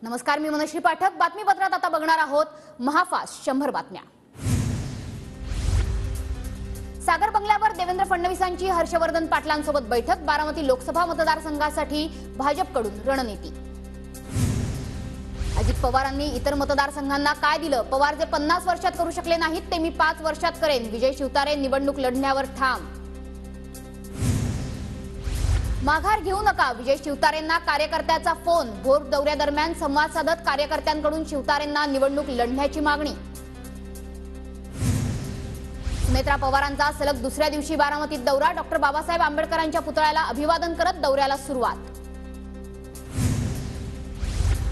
नमस्कार, मी मनश्री पाठक. बातमीपत्रात आता बघणार आहोत महाफास्ट 100 बातम्या. सागर बंगल्यावर देवेंद्र फडणवीसांची हर्षवर्धन पाटलांसोबत बैठक. बारामती लोकसभा मतदारसंघासाठी भाजपकडून रणनीती. अजित पवारांनी इतर मतदारसंघांना काय दिलं? पवार जे 50 वर्षात करू शकले नाहीत ते मी 5 वर्षात करेन. विजय शिवतारे निवडणूक लढण्यावर ठाम. माघार घेऊ नका, विजय शिवतारेंना कार्यकर्त्याचा फोन. भोर दौऱ्यादरम्यान संवाद साधत कार्यकर्त्यांकडून शिवतारेंना निवडणूक लढण्याची मागणी. सुनेत्रा पवारांचा सलग दुसऱ्या दिवशी बारामतीत दौरा. डॉक्टर बाबासाहेब आंबेडकरांच्या पुतळ्याला अभिवादन करत दौऱ्याला सुरुवात.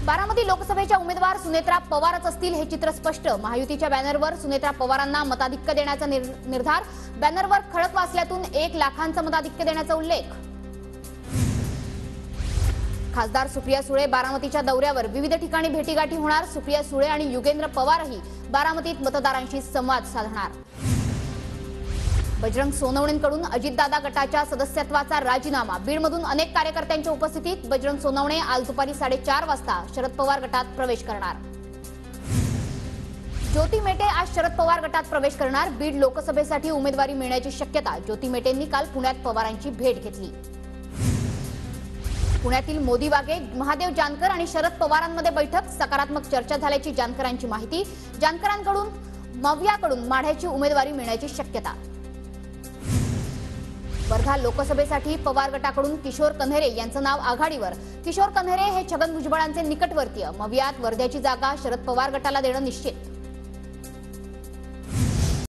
बारामती लोकसभेच्या उमेदवार सुनेत्रा पवारच असतील हे चित्र स्पष्ट. महायुतीच्या बॅनरवर सुनेत्रा पवारांना मताधिक्य देण्याचा निर्धार. बॅनरवर खडकवासल्यातून 1 लाखांचं मताधिक्य देण्याचा उल्लेख. खासदार सुप्रिया सुळे बारामतीच्या दौऱ्यावर. विविध ठिकाणी भेटीगाठी होणार. सुप्रिया सुळे आणि युगेंद्र पवारही बारामतीत मतदारांशी संवाद साधणार. बजरंग सोनवणेंकडून अजितदादा गटाच्या सदस्यत्वाचा राजीनामा. बीडमधून अनेक कार्यकर्त्यांच्या उपस्थितीत बजरंग सोनवणे आज दुपारी 4:30 वाजता शरद पवार गटात प्रवेश करणार. ज्योती मेटे आज शरद पवार गटात प्रवेश करणार. बीड लोकसभेसाठी उमेदवारी मिळण्याची शक्यता. ज्योती मेटेंनी काल पुण्यात पवारांची भेट घेतली. पुण्यातील मोदी बागे, महादेव जानकर आणि शरद पवारांमध्ये बैठक. सकारात्मक चर्चा झाल्याची जानकरांची माहिती. जानकरांकडून मवियाकडून माढ्याची उमेदवारी मिळण्याची शक्यता. वर्धा लोकसभेसाठी पवार गटाकडून किशोर कन्हेरे यांचं नाव आघाडीवर. किशोर कन्हेरे हे छगन भुजबळांचे निकटवर्तीय. मवियात वर्ध्याची जागा शरद पवार गटाला देणं निश्चित.